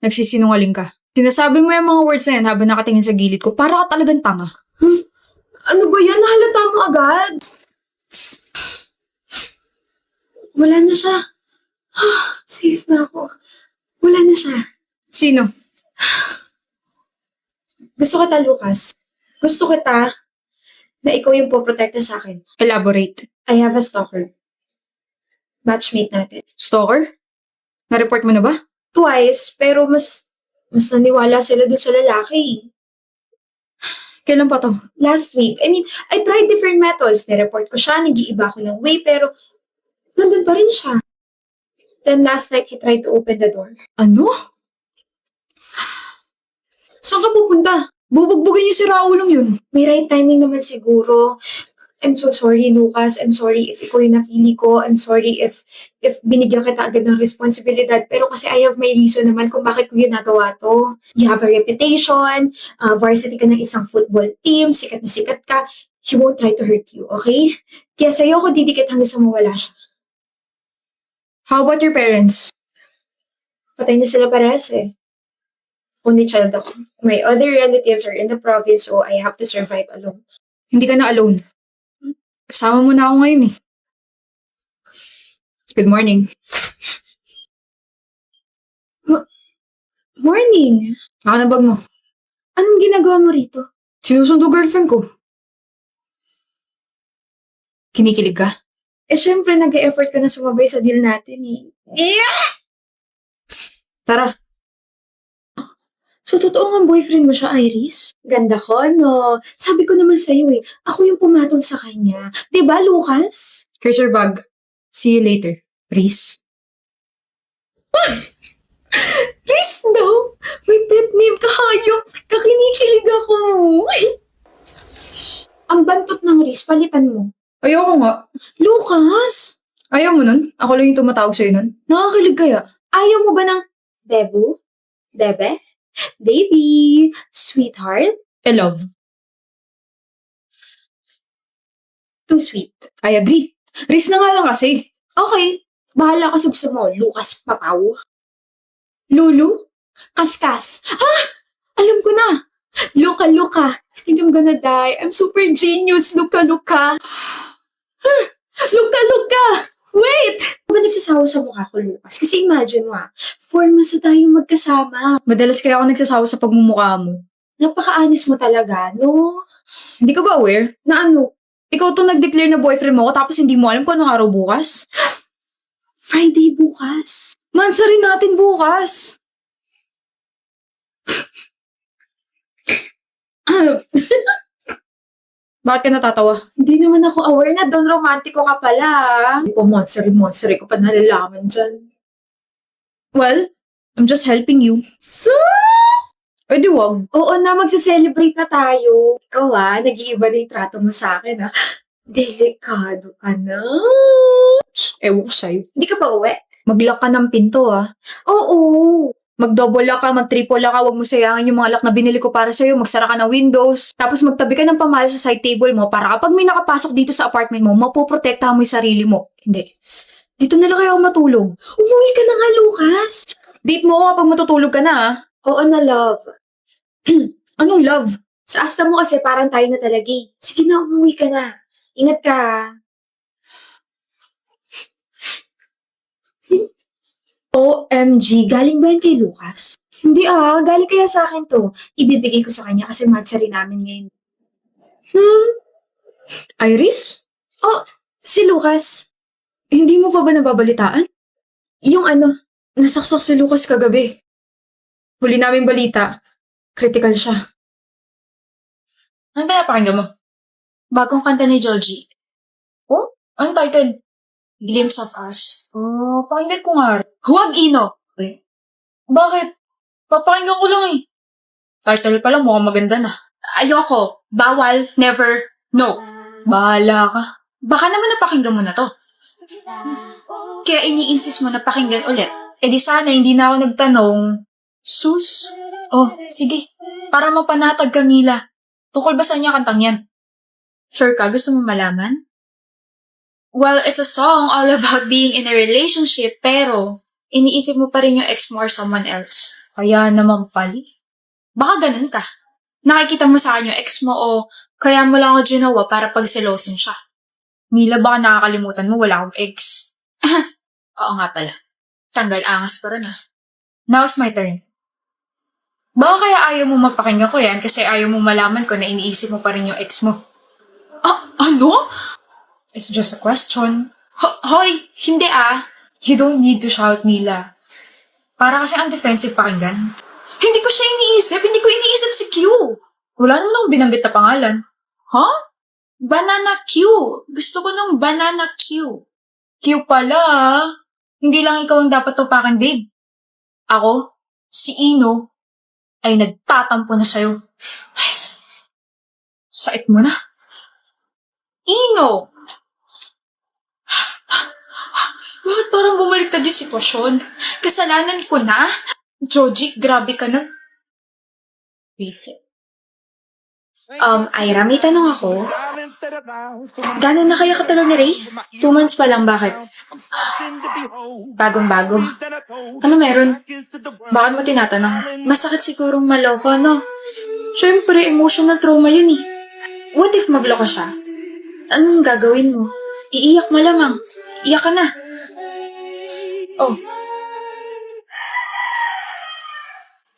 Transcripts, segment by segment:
Nagsisinungaling ka. Sinasabi mo yung mga words na yan habang nakatingin sa gilid ko. Para ka talagang tanga. Ano ba yan? Nahalata mo agad. Wala na siya. Safe na ako. Wala na siya. Sino? Gusto kita, Lucas. Gusto kita na ikaw yung poprotekta sa akin. Elaborate. I have a stalker. Matchmate natin. Stalker? Na-report mo na ba? Twice, pero mas naniwala sila dun sa lalaki. Kailan pa to? Last week. I mean, I tried different methods. Nireport ko siya, nag-iiba ko ng way, pero nandun pa rin siya. Then last night, he tried to open the door. Ano? Saan ka pupunta? Bubugbugin niyo si Raulong yun. May right timing naman siguro. I'm so sorry, Lucas. I'm sorry if ikaw yung napili ko. I'm sorry if binigyan kita agad ng responsibilidad. Pero kasi I have my reason naman kung bakit ko ginagawa to. You have a reputation. Varsity ka ng isang football team. Sikat na sikat ka. He won't try to hurt you, okay? Kaya sa'yo ako didikit hanggang sa mawala siya. How about your parents? Patay na sila parehas eh. Only child ako. My other relatives are in the province, so I have to survive alone. Hindi ka na alone. Kasama mo na ako ngayon eh. Good morning. Morning! Naka na bag mo. Anong ginagawa mo rito? Sinusundo girlfriend ko. Kinikilig ka? Eh, syempre, nag-e-effort ka na sumabay sa deal natin eh. Tara. So, totoo nga boyfriend mo siya, Iris? Ganda ko, no? Sabi ko naman sa'yo eh, ako yung pumatol sa kanya. Diba, Lucas? Here's your bag. See you later. Reese. Riz daw! May pet name ka, hayop! Kakinikilig ako! Ang bantot ng Riz, palitan mo. Ayoko nga. Lucas! Ayaw mo nun? Ako lang yung tumatawag sa'yo nun. Nakakilig kaya? Ayaw mo ba ng Bebu? Bebe? Baby? Sweetheart? I love. Too sweet. I agree. Reese na nga lang kasi. Okay. Bahala ka sa gusto mo, Lucas Papaw. Lulu? Kaskas. Ha? Alam ko na. Luka. I think I'm gonna die. I'm super genius. Luka. Luka. Wait! Ba nagsasawa sa mukha ko, Lucas? Kasi imagine mo 4 months na tayong magkasama. Madalas kaya ako nagsasawa sa pagmumukha mo. Napaka-honest mo talaga, no? Hindi ka ba aware? Na ano? Ikaw to nag-declare na boyfriend mo ako tapos hindi mo alam kung anong araw bukas? Friday bukas. Mansa rin natin bukas. Bakit ka natatawa? Hindi naman ako aware na doon romantiko ka pala. Hindi pa monster ko pa nalalaman dyan. Well, I'm just helping you. So? O di wag. Oo na, magse-celebrate na tayo. Ikaw nag-iiba na yung trato mo sa akin Delikado ka na. Ewan ko sa'yo. Hindi ka pa uwi? Mag-lock ka ng pinto Oo. Mag-double lock ka, mag-triple lock ka, huwag mo sayangin yung mga lock na binili ko para sa'yo, magsara ka ng windows, tapos magtabi ka ng pamayos sa side table mo para kapag may nakapasok dito sa apartment mo, mapoprotektahan mo yung sarili mo. Hindi. Dito na lang kayo ako matulog. Umuwi ka na nga, Lucas. Date mo ako kapag matutulog ka na Oo na, love. Anong love? Sa asta mo kasi parang tayo na talaga eh. Sige na, umuwi ka na. Ingat ka. OMG, galing ba yan kay Lucas? Hindi galing kaya sa akin to. Ibibigay ko sa kanya kasi matsari namin ngayon. Iris? Si Lucas. Hindi mo pa ba nababalitaan? Yung Nasaksak si Lucas kagabi. Huli namin balita. Critical siya. Ano pinapakinggan mo? Bagong kanta ni Joji. Oh? Anong title? Glimpse of Us. Oh, pakinggan ko nga. Huwag Ino. Bakit? Papakinggan ko lang eh. Title pa lang mukhang maganda na. Ayoko. Bawal. Never. No. Bahala ka. Baka naman napakinggan mo na to. Kaya ini-insist mo na pakinggan ulit. Eh di sana hindi na ako nagtanong. Sus? Oh, sige. Para mapanatag ka, Mila. Tukol ba sa niya kantang yan? Sure ka? Gusto mo malaman? Well, it's a song all about being in a relationship, pero iniisip mo pa rin yung ex mo or someone else. Kaya naman pali. Baka ganun ka. Nakikita mo sa akin yung ex mo o kaya mo lang ako ginawa para pagselosin siya. Mila, baka nakakalimutan mo wala akong ex. Oo nga pala. Tanggal angas ko rin ah. Now's my turn. Baka kaya ayaw mo mapakinggan ko yan kasi ayaw mo malaman ko na iniisip mo pa rin yung ex mo. Ano? It's just a question. Hoy, hindi ah. You don't need to shout, Mila. Para kasi ang defensive pakinggan. Hindi ko siya iniisip. Hindi ko iniisip si Q. Wala naman akong binanggit na pangalan. Huh? Banana Q. Gusto ko ng Banana Q. Q pala ah. Hindi lang ikaw ang dapat tupakan, babe. Ako, si Ino, ay nagtatampo na sa'yo. Ay, sait mo na. Ino! Bakit parang bumaliktad yung sitwasyon? Kasalanan ko na? Joji, grabe ka na. Basic. Ira, may tanong ako. Gano'n na kaya katagal ni Ray? 2 months pa lang, bakit? Bagong-bago. Ano meron? Bakit mo tinatanong? Masakit sigurong maloko, no? Siyempre, emotional trauma yun eh. What if magloko siya? Anong gagawin mo? Iiyak malamang. Iyak ka na. Oh.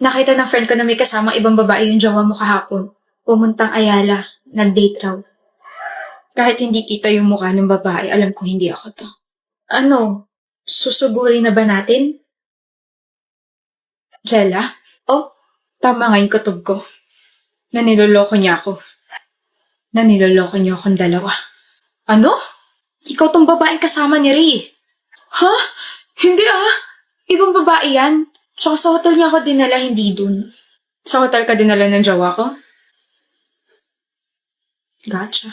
Nakita ng friend ko na may kasamang ibang babae yung jowa mo kahapon. Pumuntang Ayala. Nag-date raw. Kahit hindi kita yung mukha ng babae, alam ko hindi ako to. Ano? Susuguri na ba natin? Jella? Oh, tama nga yung kutob ko. Naniloloko niya ako. Naniloloko niyo akong dalawa. Ano? Ikaw tong babaeng kasama ni Ray. Ha? Hindi ah. Ibang babae yan. Tsaka sa hotel niya ako dinala, hindi dun. Sa hotel ka dinala ng jowa ko? Gotcha.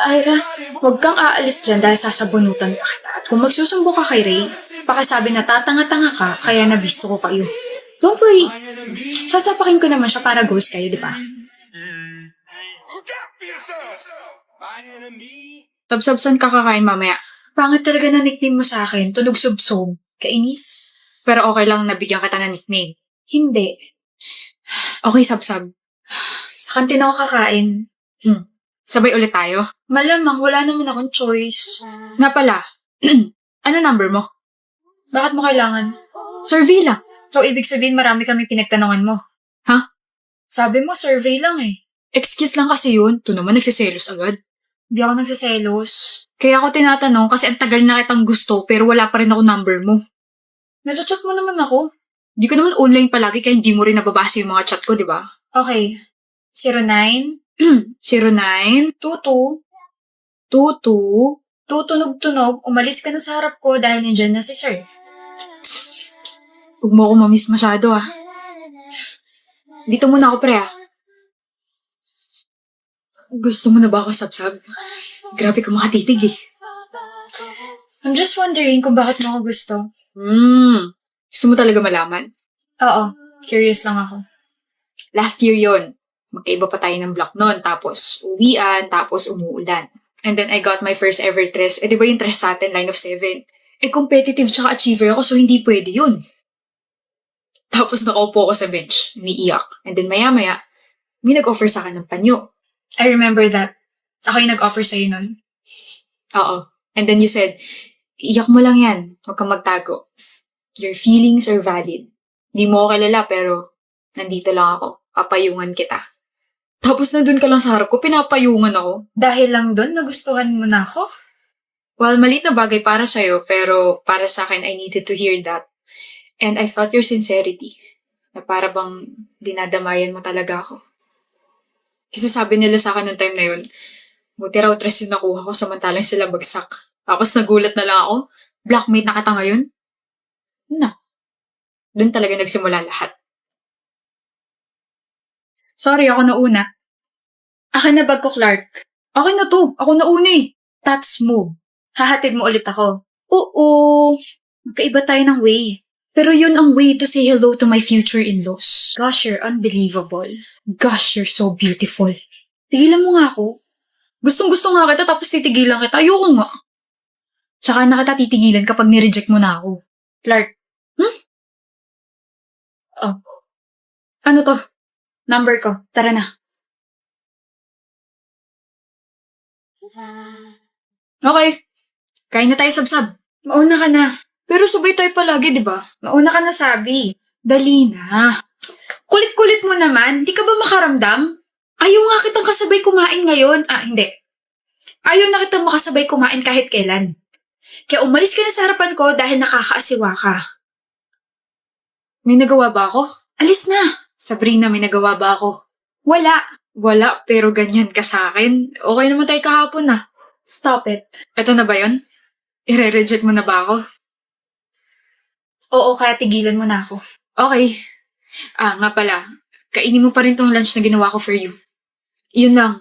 Ira, huwag kang aalis dyan dahil sasabunutan pa kita. At kung magsusumbo ka kay Ray, pakisabi na tatanga-tanga ka, kaya nabisto ko kayo. Don't worry. Sasapakin ko naman siya para goals kayo, di ba? Sabsabsan ka kakain mamaya. Pangit talaga na nickname mo sa akin. Tunog subsob. Kainis? Pero okay lang nabigyan kita ng nickname. Hindi. Okay, sabsab. Sa kantina ako kakain. Sabay ulit tayo. Malamang wala naman akong choice. Nga pala, ano number mo? Bakit mo kailangan? Survey lang. So, ibig sabihin marami kami pinagtanungan mo. Ha? Sabi mo, survey lang eh. Excuse lang kasi yun. Ito naman nagsiselos agad. Hindi ako nagsaselos. Kaya ako tinatanong kasi ang tagal na kitang gusto pero wala pa rin ako number mo. Nasa-chat mo naman ako. Di ko naman online palagi kaya hindi mo rin nababasa yung mga chat ko, di ba? Okay. 09 09 22 22 tutunog-tunog, umalis ka na sa harap ko dahil nandyan na si Sir. Huwag mo ako mamiss masyado ah. Dito muna ako pre ah. Gusto mo na ba ako sabsab? Grabe ka makatitig eh. I'm just wondering kung bakit mo ako gusto. Gusto mo talaga malaman? Oo, curious lang ako. Last year yon. Magkaiba pa tayo ng block noon. Tapos uwian, tapos umuulan. And then I got my first ever tres. Eh di ba yung tres sa atin, line of 7? Eh competitive tsaka achiever ako so hindi pwede yun. Tapos nakaupo ako sa bench, umiiyak. And then maya-maya, may nag-offer sa akin ng panyo. I remember that. Ako yung nag-offer sa'yo nun. Oo. And then you said, iyak mo lang yan. Huwag kang magtago. Your feelings are valid. Di mo ako kilala pero nandito lang ako. Papayungan kita. Tapos nandun ka lang sa harap ko, pinapayungan ako. Dahil lang doon, nagustuhan mo na ako? Well, maliit na bagay para sa'yo, pero para sa akin, I needed to hear that. And I felt your sincerity. Na para bang dinadamayan mo talaga ako. Kasi sabi nila sa akin noong time na yun, buti raw tres yung nakuha ko samantalang sila bagsak. Tapos nagulat na lang ako, blackmate na kita ngayon? Na. Doon talaga nagsimula lahat. Sorry, ako na una. Akin na bag ko, Clark. Akin na to. Ako na una eh. That's move. Hahatid mo ulit ako. Oo. Magkaiba tayo ng way. Pero yun ang way to say hello to my future in-laws. Gosh, you're unbelievable. Gosh, you're so beautiful. Tigilan mo nga ako. Gustong-gusto nga kita tapos titigilan kita. Ayoko nga. Tsaka na kita titigilan kapag nireject mo na ako. Clark, Oh. Ano to? Number ko. Tara na. Okay. Kain na tayo sabsab. Mauna ka na. Pero sabay tayo palagi, di ba? Mauna ka na, sabi. Dali na. Kulit-kulit mo naman. Di ka ba makaramdam? Ayaw nga kitang kasabay kumain ngayon. Hindi. Ayaw na kitang makasabay kumain kahit kailan. Kaya umalis ka na sa harapan ko dahil nakakaasiwa ka. May nagawa ba ako? Alis na. Sabrina, may nagawa ba ako? Wala. Wala, pero ganyan ka sa akin. Okay naman tayo kahapon ah. Stop it. Ito na ba yun? Ire-reject mo na ba ako? Oo, kaya tigilan mo na ako. Okay. Nga pala. Kainin mo pa rin tong lunch na ginawa ko for you. Yun lang.